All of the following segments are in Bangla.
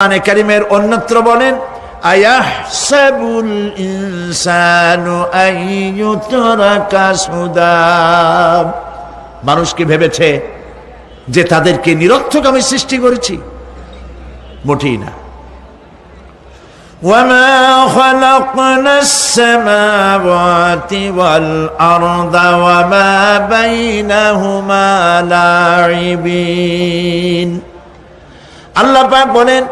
কোরআনে কারীমের অন্যত্র বলেন আয়াহসাবুল ইনসানু আইয়ুতরাকা সুদা। মানুষ কি ভেবেছে যে তাদেরকে নিরর্থক আমি সৃষ্টি করেছি? মোটেই না। ওয়ামা খালাকনাস সামাওয়াতি ওয়াল আরদা ওয়ামা বাইনাহুমা লাইবিন। আল্লাহ পাক বলেন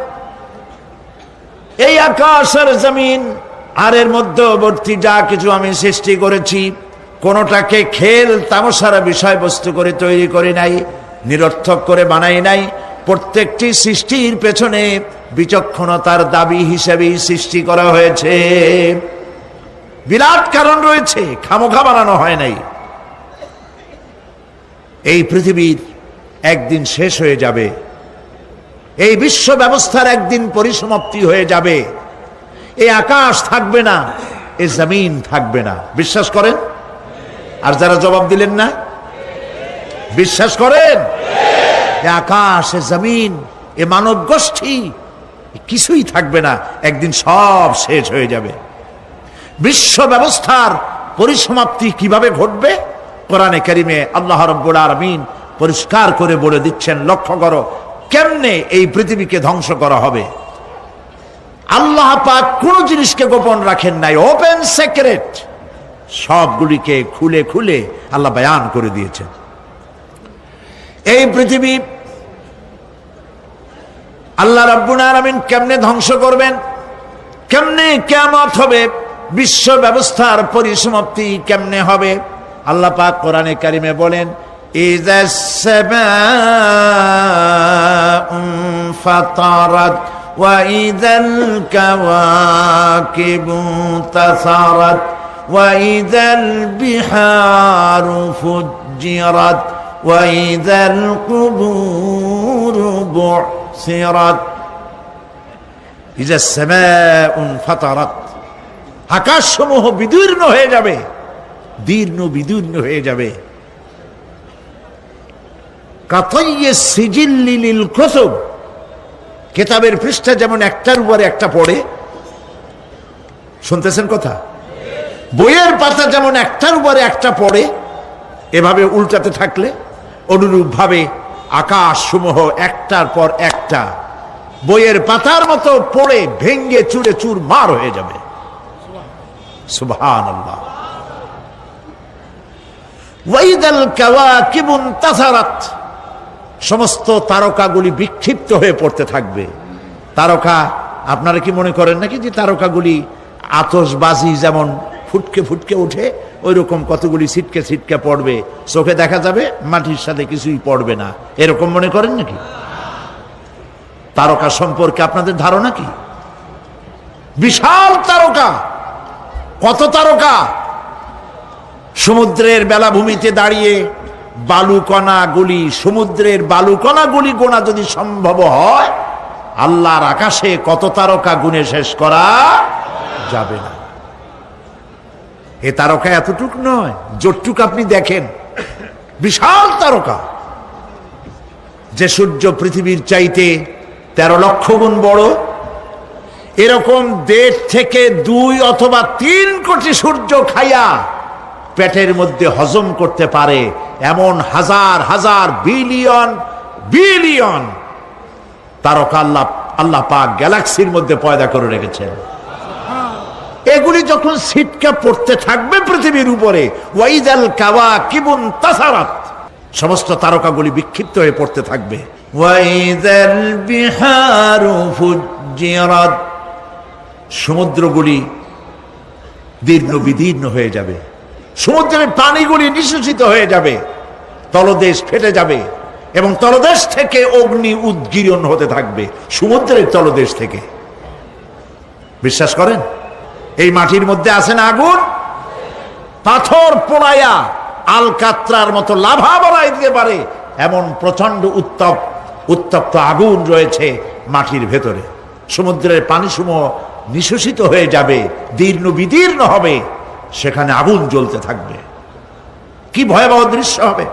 এই আকাশ আর জমিন আর এর মধ্যবর্তী যা কিছু আমি সৃষ্টি করেছি কোনটাকে খেল তামাশার বিষয়বস্তু করে তৈরি করে নাই, নিরর্থক করে বানাই নাই। প্রত্যেকটি সৃষ্টির পেছনে বিচক্ষণতার দাবি হিসেবেই সৃষ্টি করা হয়েছে। বিরাট কারণ রয়েছে, খামোখা বানানো হয় নাই। এই পৃথিবীর একদিন শেষ হয়ে যাবে, এই বিশ্ব ব্যবস্থার একদিন পরিসমাপ্তি হয়ে যাবে। এই আকাশ থাকবে না, এই জমিন থাকবে না। বিশ্বাস করেন? আর যারা জবাব দিলেন না, বিশ্বাস করেন? এই আকাশ, এ জমিন, এ মানব গোষ্ঠী কিছুই থাকবে না, একদিন সব শেষ হয়ে যাবে। বিশ্ব ব্যবস্থার পরিসমাপ্তি কিভাবে ঘটবে? কোরআনে কারীমে আল্লাহ রাব্বুল আলামিন পরিষ্কার করে বলে দিচ্ছেন। লক্ষ্য করো কেমনে এই পৃথিবীকে ধ্বংস করা হবে। আল্লাহ পাক কোন জিনিসকে গোপন রাখেন নাই, ওপেন সিক্রেট, সবগুলিকে খুলে খুলে আল্লাহ বয়ান করে দিয়েছেন। এই পৃথিবী আল্লাহ রাব্বুল আলামিন কেমনে ধ্বংস করবেন, কেমনে কিয়ামত হবে, বিশ্ব ব্যবস্থার পরিসমাপ্তি কেমনে হবে। আল্লাহ পাক কোরআনে কারীমে বলেন إذا السماء انفطرت وإذا الكواكب انتثرت وإذا البحار فجرت وإذا القبور بعثرت إذا السماء انفطرت। আকাশসমূহ বিদীর্ণ হয়ে যাবে, দীর্ণ বিদীর্ণ হয়ে যাবে। কেতাবের পৃষ্ঠা যেমন একটার উপরে একটা পড়ে, শুনতেছেন কথা? বইয়ের পাতা যেমন একটার উপরে একটা পড়ে, এভাবে উল্টাতে থাকলে অনুরূপ ভাবে আকাশ সমূহ একটার পর একটা বইয়ের পাতার মতো পড়ে ভেঙ্গে চুরে চুরমার হয়ে যাবে। সুবহানাল্লাহ। ওয়াইদাল কাওয়াকিবু ইনতাসারাত, সমস্ত তারকাগুলি বিক্ষিপ্ত হয়ে পড়তে থাকবে। তারকা, আপনারা কি মনে করেন নাকি যে তারকাগুলি আতশবাজি যেমন ফুটকে ফুটকে ওঠে ওই রকম কতগুলি ছিটকে ছিটকে পড়বে, চোখে দেখা যাবে, মাটির সাথে কিছুই পড়বে না, এরকম মনে করেন নাকি? তারকা সম্পর্কে আপনাদের ধারণা কি? বিশাল তারকা, কত তারকা! সমুদ্রের বেলাভূমিতে দাঁড়িয়ে বালুকণাগুলি, সমুদ্রের বালুকণাগুলি গোনা যদি সম্ভব হয়, আল্লাহর আকাশে কত তারকা গুণে শেষ করা যাবে না। এ তারকা এতটুক নয়, যতটুক আপনি দেখেন বিশাল তারকা। যে সূর্য পৃথিবীর চাইতে 13 লক্ষ গুণ বড়, এরকম 1.5 থেকে 2 অথবা 3 কোটি সূর্য খাইয়া পেটের মধ্যে হজম করতে পারে এমন হাজার হাজার বিলিয়ন বিলিয়ন তারকা আল্লাহ পাক গ্যালাক্সির মধ্যে পয়দা করে রেখেছেন। এগুলি যখন ছিটকে পড়তে থাকবে পৃথিবীর উপরে, ওয়াইদাল কাওয়াকিবু ইনতাসারাত, সমস্ত তারকাগুলি বিক্ষিপ্ত হয়ে পড়তে থাকবে। ওয়াইদাল বিহারু ফুজ্জিরাত, সমুদ্রগুলি দীর্ণ বিদীর্ণ হয়ে যাবে, সমুদ্রের পানিগুলি নিঃশেষিত হয়ে যাবে, তলদেশ ফেটে যাবে এবং তলদেশ থেকে অগ্নি উদ্গীরণ হতে থাকবে, সমুদ্রের তলদেশ থেকে। বিশ্বাস করেন? এই মাটির মধ্যে আছে না আগুন, পাথর পোড়াইয়া আলকাত্রার মতো লাভা বানাই দিতে পারে এমন প্রচন্ড উত্তপ্ত আগুন রয়েছে মাটির ভেতরে। সমুদ্রের পানিসমূহ নিঃশেষিত হয়ে যাবে, দীর্ণ বিদীর্ণ হবে, সেখানে আগুন জ্বলতে থাকবে। কি ভয়াবহ দৃশ্য হবে!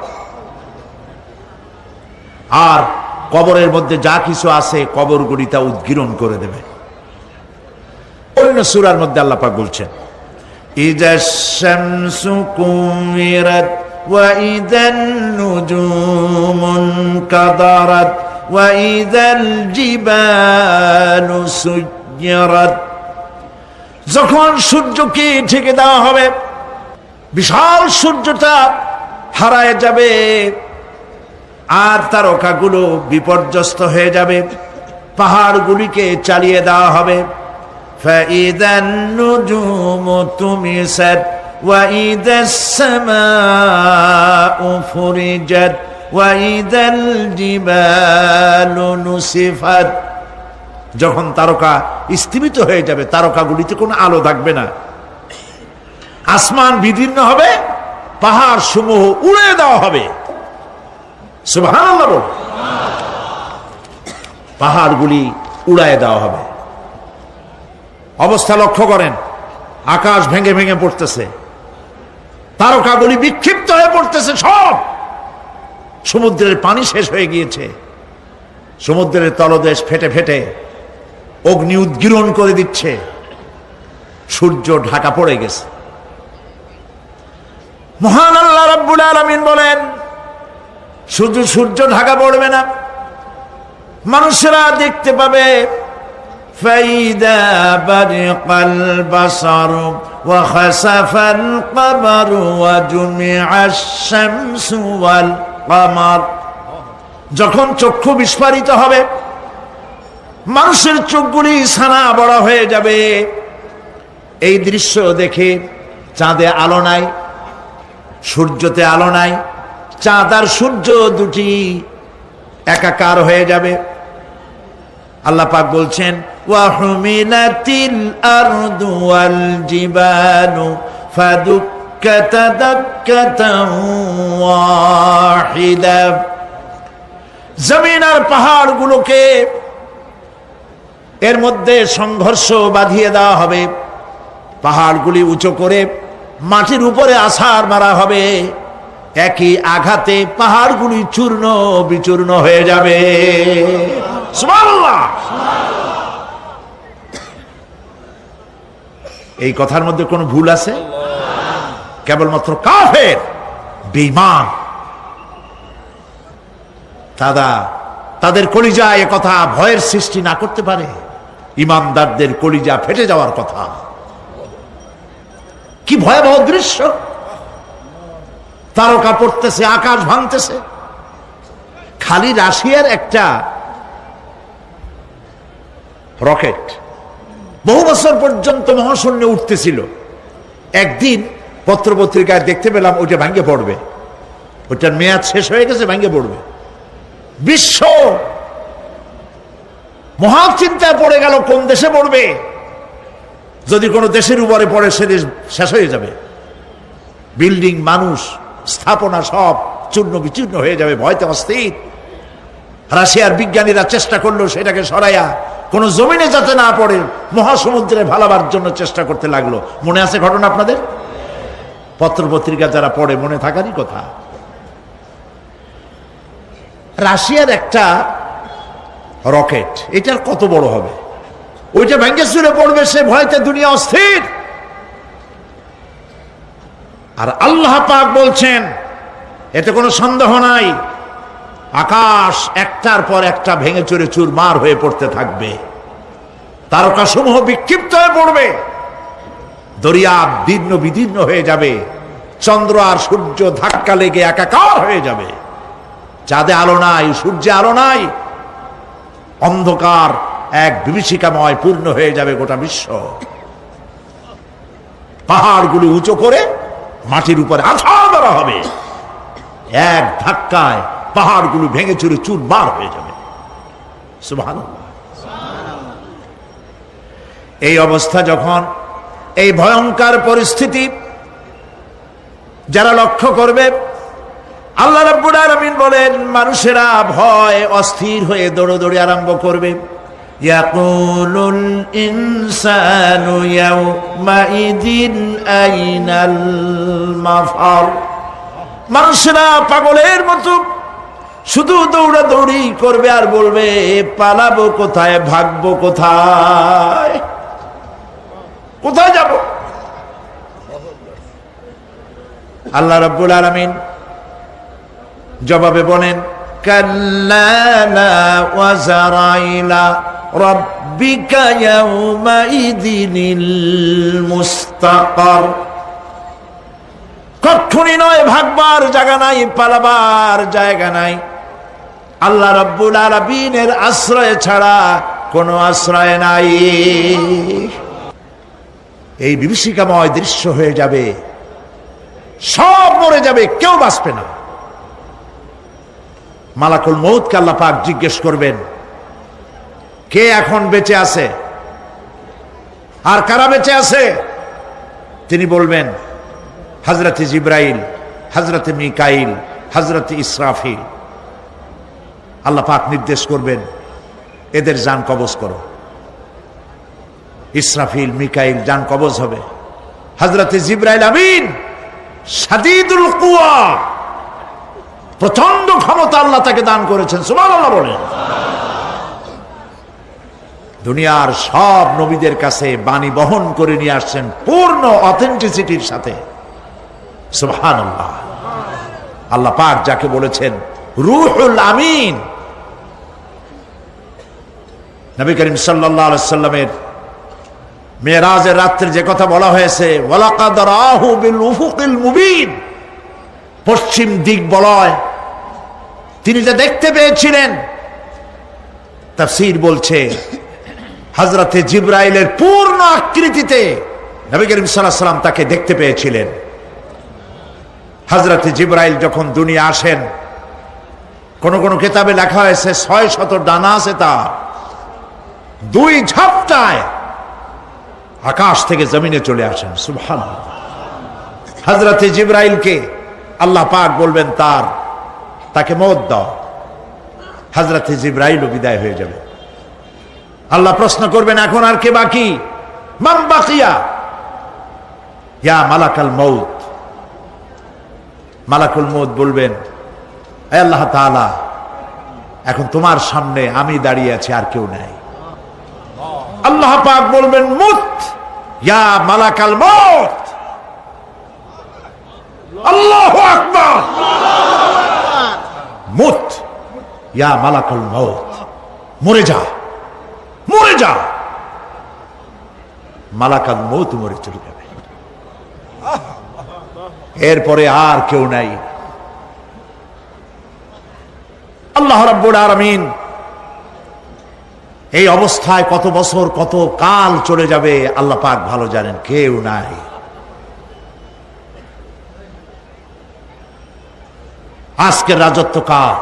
আর কবরের মধ্যে যা কিছু আছে কবরগুলি তা উদ্গীরণ করে দেবে। অন্য সূরার মধ্যে আল্লাহ পাক বলছেন, ইযাশ শামসু কুমিরাত ওয়া ইযান নুজুমুন কাদারাত ওয়া ইযাল জিবালু সুয়্যিরাত। যখন সূর্যকে ঢেকে দেওয়া হবে, বিশাল সূর্যটা হারায় যাবে, আর তারকাগুলো বিপর্যস্ত হয়ে যাবে, পাহাড়গুলিকে চালিয়ে দেওয়া হবে। فَإِذَا النُّجُومُ طُمِسَتْ وَإِذَا السَّمَاءُ فُرِجَتْ وَإِذَا الْجِبَالُ نُسِفَتْ। যখন তারকা স্থিমিত হয়ে যাবে, তারকাগুলিতে কোনো আলো থাকবে না, আসমান বিদীর্ণ হবে, পাহাড় সমূহ উড়ে দেওয়া হবে। সুবহানাল্লাহ বল। পাহাড়গুলি উড়ায় দেওয়া হবে। অবস্থা লক্ষ্য করেন, আকাশ ভেঙে ভেঙে পড়তেছে, তারকাগুলি বিক্ষিপ্ত হয়ে পড়তেছে, সব সমুদ্রের পানি শেষ হয়ে গিয়েছে, সমুদ্রের তলদেশ ফেটে ফেটে অগ্নি উদ্গীরণ করে দিচ্ছে, সূর্য ঢাকা পড়ে গেছে। মহান আল্লাহ রাব্বুল আলামিন বলেন, শুধু সূর্য ঢাকা পড়বে না, মানুষেরা দেখতে পাবে فَإِذَا بَرِقَ الْبَصَرُ وَخَسَفَ الْقَمَرُ وَجُمِعَ الشَّمْسُ وَالْقَمَرُ। যখন চক্ষু বিস্ফারিত হবে, মানুষের চোখগুলি ছানা বড় হয়ে যাবে, এই দৃশ্য দেখে চাঁদে আলো নাই, সূর্যতে আলো নাই, চাঁদ আর সূর্য দুটি একাকার হয়ে যাবে। আল্লাহ পাক বলছেন, ওয়া হুমিলাতিল আরদু ওয়াল জিবালু ফাদুক্কাতা দাক্কাতান ওয়াহিদা। জমিন আর পাহাড়গুলোকে এর মধ্যে সংঘর্ষ বাঁধিয়ে দেওয়া হবে, পাহাড়গুলি উঁচু করে মাটির উপরে আছাড় মারা হবে, একই আঘাতে পাহাড়গুলি চূর্ণ বিচূর্ণ হয়ে যাবে। সুবহানাল্লাহ। এই কথার মধ্যে কোনো ভুল আছে? কেবলমাত্র কাফের, বেঈমান তাদের কলিজায় এ কথা ভয়ের সৃষ্টি না করতে পারে। ঈমানদারদের কলিজা ফেটে যাওয়ার কথা। কি ভয়াবহ দৃশ্য! তারকা পড়তেছে, আকাশ ভাঙতেছে। খালি রাশিয়ার একটা রকেট বহু বছর পর্যন্ত মহাশূন্যে উঠতেছিল, একদিন পত্রপত্রিকায় দেখতে পেলাম ওইটা ভাঙ্গে পড়বে, ওইটার মেয়াদ শেষ হয়ে গেছে, ভাঙ্গে পড়বে। বিশ্ব মহাচিন্তায় পড়ে গেল, কোন দেশে পড়বে? যদি কোনো দেশের উপরে পড়ে সে দেশ শেষ হয়ে যাবে, বিল্ডিং, মানুষ, স্থাপনা সব চূর্ণ বিচূর্ণ হয়ে যাবে, ভয়তে অস্থির। রাশিয়ার বিজ্ঞানীরা চেষ্টা করলো সেটাকে সরাইয়া কোন জমিনে যাতে না পড়ে মহাসমুদ্রে ভালাবার জন্য চেষ্টা করতে লাগলো। মনে আছে ঘটনা আপনাদের? পত্রপত্রিকা যারা পড়ে মনে থাকারই কথা। রাশিয়ার একটা রকেট, এটার কত বড় হবে, ওইটা ভেঙে চুরে পড়বে, সে ভয়তে দুনিয়া অস্থির। আর আল্লাহ পাক বলছেন, এতে কোনো সন্দেহ নাই, আকাশ একটার পর একটা ভেঙে চুরে চুরমার হয়ে পড়তে থাকবে, তারকাসমূহ বিক্ষিপ্ত হয়ে পড়বে, দরিয়া দীর্ণ বিদীর্ণ হয়ে যাবে, চন্দ্র আর সূর্য ধাক্কা লেগে একাকার হয়ে যাবে, চাঁদে আলো নাই, সূর্যে আলো নাই, অন্ধকার এক বিভীষিকাময় পূর্ণ হয়ে যাবে গোটা বিশ্ব। পাহাড়গুলি উঁচু করে মাটির উপরে আছাড় মারা হবে, এক ধাক্কায় পাহাড়গুলো ভেঙে চুরে চুরমার হয়ে যাবে। সুবহানাল্লাহ। এই অবস্থা যখন, এই ভয়ঙ্কর পরিস্থিতি যারা লক্ষ্য করবে, আল্লাহ রাব্বুল আলামিন বলেন, মানুষেরা ভয় অস্থির হয়ে দৌড়াদৌড়ি আরম্ভ করবে। ইয়াকুলুল ইনসানু ইয়াউমাইদিন আইনাল মাফার। মানুষেরা পাগলের মতো শুধু দৌড়াদৌড়ি করবে আর বলবে পালাবো কোথায়, ভাগবো কোথায়, কোথায় যাব। আল্লাহ রাব্বুল আলামিন জবাবে বলেন কাল্লা লা ওয়াজারা ইলা রাব্বিকা ইয়াউমাইযিনিল মুস্তাকার। কখনই নয়, ভাগবার জায়গা নাই, পালাবার জায়গা নাই। আল্লাহ রাব্বুল আলামিনের আশ্রয় ছাড়া কোনো আশ্রয় নাই। এই বিভীষিকাময় দৃশ্য হয়ে যাবে, সব মরে যাবে, কেউ বাঁচবে না। মালাকুল মউতকে আল্লাহ পাক জিজ্ঞেস করবেন কে এখন বেঁচে আছে আর কারা বেঁচে আছে। তিনি বলবেন হযরতে জিবরাইল, হযরতে মিকাইল, হযরতে ইসরাফিল। আল্লাহ পাক নির্দেশ করবেন এদের জান কবজ করো। ইসরাফিল, মিকাইল জান কবজ হবে। হযরতে জিবরাইল আমিন শাদীদুল কুওয়া, প্রচন্ড ক্ষমতা আল্লাহ তাকে দান করেছেন, সুবহানাল্লাহ বলেন। দুনিয়ার সব নবীদের কাছে বাণী বহন করে নিয়ে আসছেন পূর্ণ অথেন্টিসিটির সাথে, সুবহানাল্লাহ। আল্লাহ পাক যাকে বলেছেন রূহুল আমিন। নবী করিম সাল্লাল্লাহু আলাইহি সাল্লামের মেরাজের রাত্রে যে কথা বলা হয়েছে ওয়ালাকাদ রাহু বিল উফুকিল মুবিন, পশ্চিম দিক বলয় তিনি যা দেখতে পেয়েছিলেন, তাফসীর বলছে হযরতে জিবরাইলের পূর্ণ আকৃতিতে নবী করিম সাল্লাল্লাহু আলাইহি সাল্লাম তাকে দেখতে পেয়েছিলেন। হযরতে জিবরাইল যখন দুনিয়া আসেন, কোন কোন কিতাবে লেখা হয়েছে 600 ডানা আছে তার, দুই ঝাপটায় আকাশ থেকে জমিনে চলে আসেন, সুবহানাল্লাহ। হযরতে জিবরাইলকে আল্লাহ পাক বলবেন তাকে মওত দাও, হযরতে জিবরাইলও বিদায় হয়ে যাবে। আল্লাহ প্রশ্ন করবেন এখন আর কে বাকি, মান বাকিয়া ইয়া মালাকাল মউত। মালাকুল মউত বলবেন হে আল্লাহ তাআলা, এখন তোমার সামনে আমি দাঁড়িয়ে আছি, আর কেউ নাই। আল্লাহ পাক বলবেন মুত ইয়া মালাকাল মউত। আল্লাহু আকবার, মুত ইয়া মালাকাল মউত, মরে যা, মরে যা। মালাকাল মউত মরে চলে যাবে, এরপরে আর কেউ নাই। আল্লাহ রাব্বুল আলামিন এই অবস্থায় কত বছর কত কাল চলে যাবে আল্লাহ পাক ভালো জানেন, কেউ নাই। আজকের রাজত্ব কার?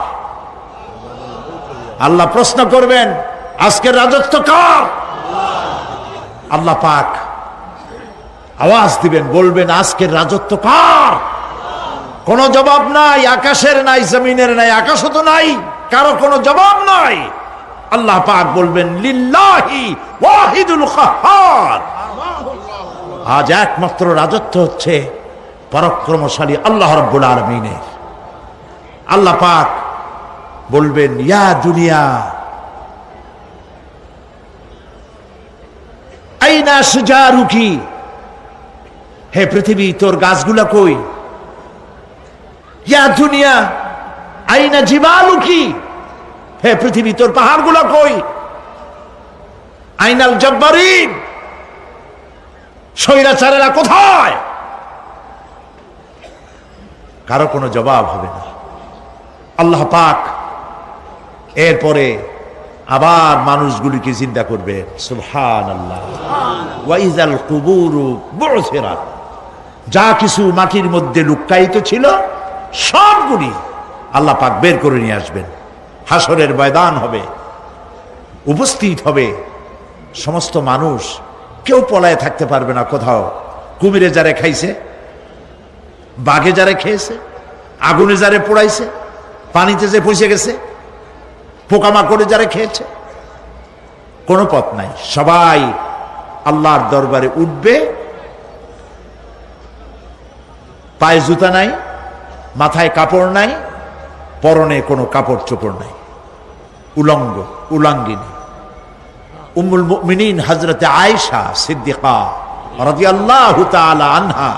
আল্লাহ প্রশ্ন করবেন আজকের রাজত্ব কার? আল্লাহ পাক আওয়াজ দিবেন, বলবেন আজকের রাজত্ব কার? কোনো জবাব নাই, আকাশের নাই, জমিনের নাই, আকাশও তো নাই, কারো কোনো জবাব নাই। আল্লাহ পাক বলবেন লিল্লাহি ওয়াহিদুল কাহ্হার। আজ একমাত্র রাজত্ব হচ্ছে পরাক্রমশালী আল্লাহ রাব্বুল আলামিনের। আল্লাহ পাক বলবেন ইয়া দুনিয়া আইনা শুজারুকি, হে পৃথিবী তোর গাছগুলা কই? ইয়া দুনিয়া আইনা জিবালুকি, হে পৃথিবী তোর পাহাড়গুলা কই? আইনাল জব্বারিন, স্বৈরাচারেরা কোথায়? কারো কোনো জবাব হবে না। আল্লাহ পাক এরপরে আবার মানুষগুলিকে চিন্তা করবেন, সুবহানাল্লাহ। ওয়া ইযাল কুবুরু বু'থিরাত, যা কিছু মাটির মধ্যে লুক্কায়িত ছিল সবগুলি আল্লাহ পাক বের করে নিয়ে আসবেন। হাসরের ময়দান হবে, উপস্থিত হবে সমস্ত মানুষ, কেউ পলায় থাকতে পারবে না কোথাও। কুমিরে যারে খাইছে, বাঘে যারে খেয়েছে, আগুনে যারে পোড়াইছে, পানিতে যে পচে গেছে, পোকামাকড়ে যারা খেয়েছে, কোনো পথ নাই। সবাই আল্লাহর দরবারে উঠবে, পায়ে জুতা নাই, মাথায় কাপড় নাই, পরনে কোনো কাপড় চোপড় নাই, উলাঙ্গিনী। উম্মুল মুমিনিন হযরতে আয়েশা সিদ্দিকা রাদিয়াল্লাহু তাআলা আনহা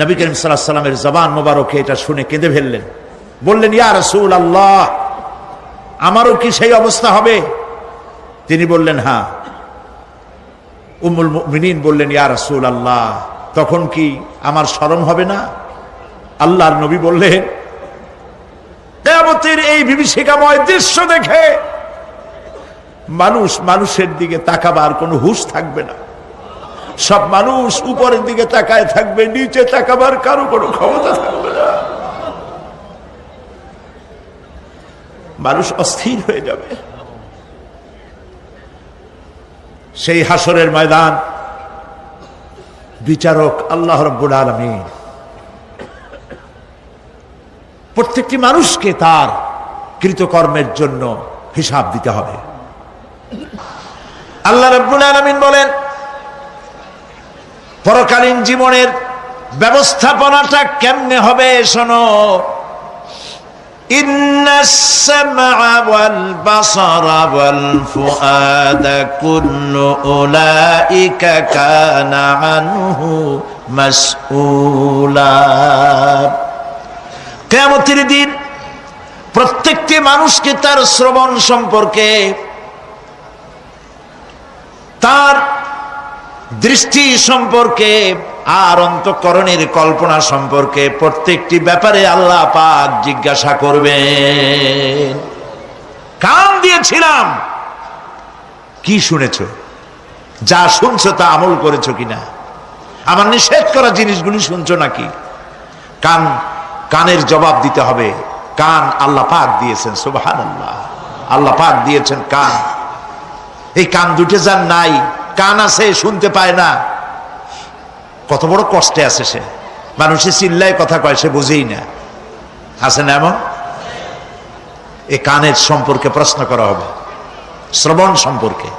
নবী করিম সাল্লাল্লাহু আলাইহি ওয়াসাল্লামের জবান মোবারকে এটা শুনে কেঁদে ফেললেন, বললেন, ইয়া রাসূলুল্লাহ, আমারও কি সেই অবস্থা হবে? তিনি বললেন, হ্যাঁ। উম্মুল মুমিনিন বললেন, ইয়া রাসূলুল্লাহ, তখন কি আমার শরম হবে না? আল্লাহর নবী বললেন, কিয়ামতের এই বিভীষিকাময় দৃশ্য দেখে মানুষের দিকে তাকাবার কোনো হুঁশ থাকবে না। সব মানুষ উপরের দিকে তাকায় থাকবে, নিচে তাকাবার কারো কোনো ক্ষমতা থাকবে না। মানুষ অস্থির হয়ে যাবে। সেই হাসরের ময়দান বিচারক আল্লাহ রাব্বুল আলামিন প্রত্যেকটি মানুষকে তার কৃতকর্মের জন্য হিসাব দিতে হবে। আল্লাহ রাব্বুল আলামিন বলেন, পরকালীন জীবনের ব্যবস্থাপনাটা কেমনে হবে শোনো। ইন্নাস সামআ ওয়াল বাসারা ওয়াল ফুআদা কুল্লু উলাইকা কানা আনহু মাসউলা। কিয়ামতের দিন প্রত্যেকটি মানুষকে তার শ্রবণ সম্পর্কে, তার দৃষ্টি সম্পর্কে আর অন্তঃকরণের কল্পনা সম্পর্কে প্রত্যেকটি ব্যাপারে আল্লাহ পাক জিজ্ঞাসা করবেন। কান দিয়েছিলাম, কি শুনেছ? যা শুনছো তা আমল করেছো কিনা? আমার নিষেধ করা জিনিসগুলি শুনছো নাকি? কানের জবাব দিতে হবে। কান আল্লাহ পাক দিয়েছেন, সুবহানাল্লাহ। আল্লাহ পাক দিয়েছেন কান। এই কান দুটো যার নাই, কান আছে শুনতে পায় না, কত বড় কষ্টে আছে সে। মানুষে চিল্লায় কথা কয়, সে বুঝেই না। আছে না এমন? এই কানের সম্পর্কে প্রশ্ন করা হবে, শ্রবণ সম্পর্কে,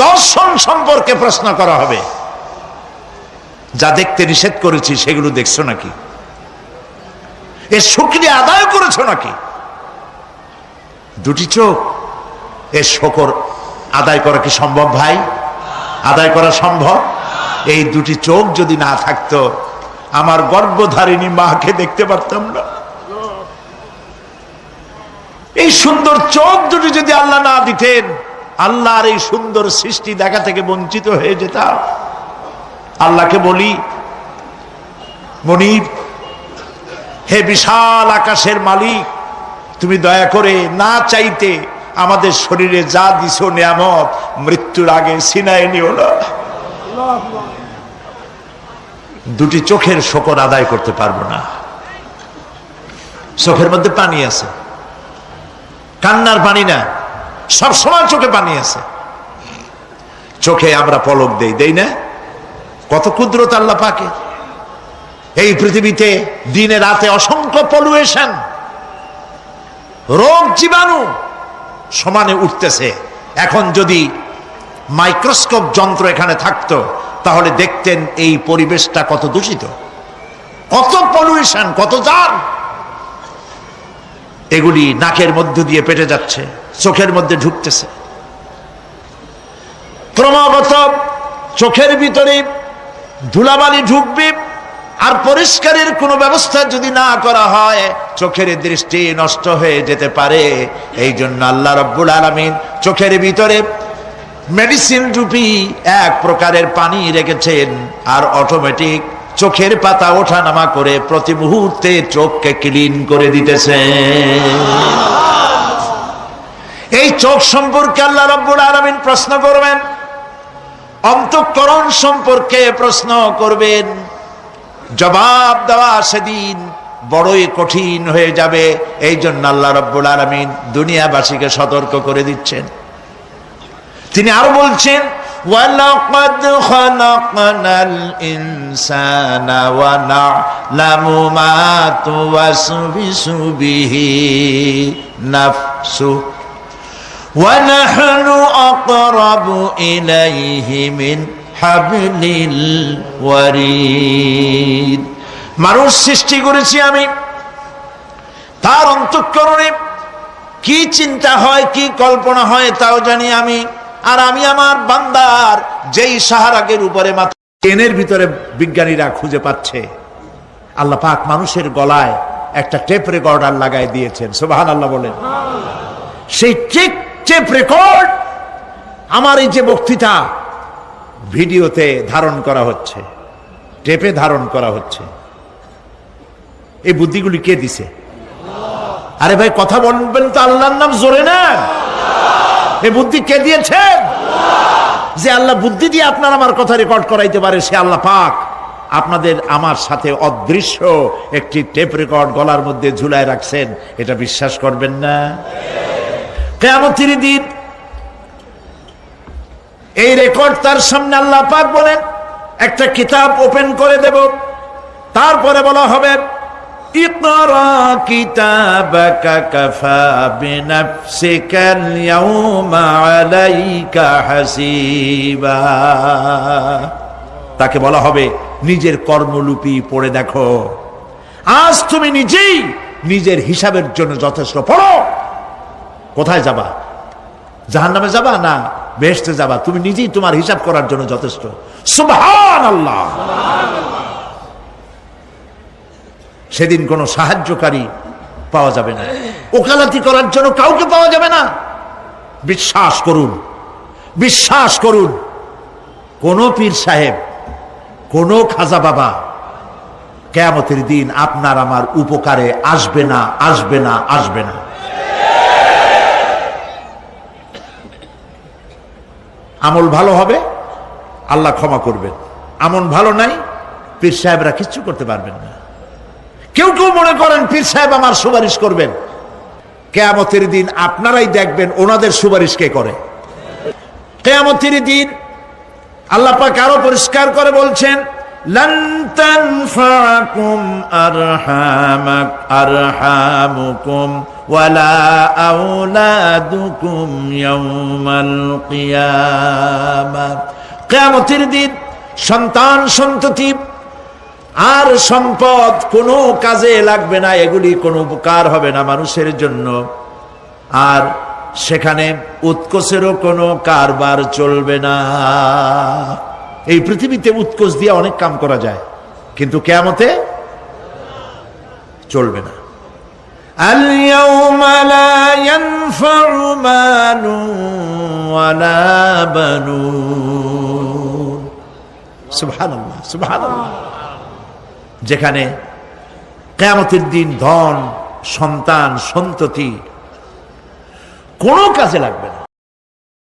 দর্শন সম্পর্কে প্রশ্ন করা হবে। যা দেখতে নিষেধ করেছি সেগুলো দেখছো নাকি? এর শুকরিয়া আদায় করেছো নাকি? দুটি চোখ, এর শুকর আদায় করা কি সম্ভব ভাই? আদায় করা সম্ভব? এই দুটি চোখ যদি না থাকতো, আমার গর্ভধারিণী মাকে দেখতে পারতাম না। এই সুন্দর চোখ দুটি যদি আল্লাহ না দিতেন, আল্লাহর এই সুন্দর সৃষ্টি দেখা থেকে বঞ্চিত হয়ে যেতাম। আল্লাহকে বলি, মনিব, হে বিশাল আকাশের মালিক, তুমি দয়া করে না চাইতে আমাদের শরীরে যা দিছো নিয়ামত, মৃত্যুর আগে ছিনায় নিও না। দুটি চোখের শকর আদায় করতে পারবো না। চোখের মধ্যে পানি আছে, কান্নার পানি না, সবসময় চোখে পানি আছে। চোখে আমরা পলক দেই না? কত কুদরত আল্লাহ পাকে। এই পৃথিবীতে দিনে রাতে অসংখ্য পলুয়েশন, রোগ জীবাণু সমানে উঠতেছে। এখন যদি মাইক্রোস্কোপ যন্ত্র এখানে থাকতো, তাহলে দেখতেন এই পরিবেশটা কত দূষিত, কত পলিউশন, কত জার্ম। এগুলি নাকের মধ্য দিয়ে পেটে যাচ্ছে, চোখের মধ্যে ঢুকতেছে। ক্রমাগত চোখের ভিতরে ধুলাবালি ঢুকবে, আর পরিষ্কারের কোনো ব্যবস্থা যদি না করা হয়, চোখের দৃষ্টি নষ্ট হয়ে যেতে পারে। এই জন্য আল্লাহ রাব্বুল আলামিন চোখের ভিতরে মেডিসিন রূপী এক প্রকারের পানি রেখেছেন, আর অটোমেটিক চোখের পাতা ওঠানামা করে প্রতি মুহূর্তে চোখকে ক্লিন করে দিতেছে। এই চোখ সম্পর্কে আল্লাহ রাব্বুল আলামিন প্রশ্ন করবেন, অন্তঃকরণ সম্পর্কে প্রশ্ন করবেন। জবাব দেওয়া সেদিন বড়ই কঠিন হয়ে যাবে। এই জন্য আল্লাহ রাব্বুল আলামিন দুনিয়াবাসীকে সতর্ক করে দিচ্ছেন। তিনি আরো বলছেন, ওয়ালাকাদ খালাকনাল ইনসানা ওয়া না'লামু মা তুওয়াসবিসু বিহি নাফসু ওয়া নাহনু আকরাবু ইলাইহি মিন হাবলিল ওয়ারিদ। মানুষ সৃষ্টি করেছি আমি, তার অন্তঃকরণে কি চিন্তা হয়, কি কল্পনা হয় তাও জানি আমি। আর আমি আমার বান্দার যেই সাহারাগের উপরে মাত্র ট্রেনের ভিতরে বিজ্ঞানীরা খুঁজে পাচ্ছে, আল্লাহ পাক মানুষের গলায় একটা টেপ রেকর্ডার লাগাই দিয়েছেন। সুবহানাল্লাহ বলেন। সেই টেপ রেকর্ড আমার এই যে বক্তৃতা ভিডিওতে ধারণ করা হচ্ছে, টেপে ধারণ করা হচ্ছে। এই বুদ্ধিগুলি কে দিছে? আরে ভাই কথা বলবেন তো আল্লাহর নাম জোরে না। এই বুদ্ধি কে দিয়েছেন? যে আল্লাহ বুদ্ধি দিয়ে আপনার আমার কথা রেকর্ড করাইতে পারে, সে আল্লাহ পাক আপনাদের আমার সাথে অদৃশ্য একটি টেপ রেকর্ড গলার মধ্যে ঝুলায় রাখছেন। এটা বিশ্বাস করবেন না? কিয়ামতের দিন এই রেকর্ড তার সামনে আল্লাহ পাক বলেন, একটা কিতাব ওপেন করে দেব, তারপরে বলা হবে ইকরা কিতাবাকা কাফা বিনাফসিকাল ইয়াউমা আলাইকা হাসিবা। তাকে বলা হবে নিজের কর্মলিপি পড়ে দেখো, আজ তুমি নিজেই নিজের হিসাবের জন্য যথেষ্ট। পড়ো। কোথায় যাবা? জাহান্নামে যাবা না বেহেশতে যাবা? তুমি নিজেই তোমার হিসাব করার জন্য যথেষ্ট। সুবহানাল্লাহ। সেদিন কোনো সাহায্যকারী পাওয়া যাবে না, ওকালতি করার জন্য কাউকে পাওয়া যাবে না। বিশ্বাস করুন, বিশ্বাস করুন, কোন পীর সাহেব, কোন খাজা বাবা কিয়ামতের দিন আপনার আমার উপকারে আসবে না, আসবে না, আসবে না। আমল ভালো হবে, আল্লাহ ক্ষমা করবেন। আমল ভালো নাই, পীর সাহেবরা কিচ্ছু করতে পারবেন না। কেউ কেউ মনে করেন পীর সাহেব আমার সুপারিশ করবেন। কিয়ামতের দিন আপনারাই দেখবেন ওনাদের সুপারিশ কে করে। কিয়ামতের দিন আল্লাহ পাক আরো পরিষ্কার করে বলছেন, লান তানফাকুম আরহামুকুম ওয়ালা আওলাদুকুম ইয়াউমাল কিয়ামাহ। কিয়ামতের দিন সন্তান সন্ততি আর সম্পদ কোনো কাজে লাগবে না, এগুলি কোনো উপকার হবে না মানুষের জন্য। আর সেখানে উৎকোষেরও কোনো কারবার চলবে না। এই পৃথিবীতে উৎকোষ দিয়ে অনেক কাম করা যায়, কিন্তু কিয়ামতে চলবে না। আল ইয়াউমা লা ইয়ানফাউ মালু ওয়ালা বানুন। সুবহানাল্লাহ, সুবহানাল্লাহ। যেখানে কিয়ামতের দিন ধন, সন্তান, সন্ততি কোনো কাজে লাগবে না।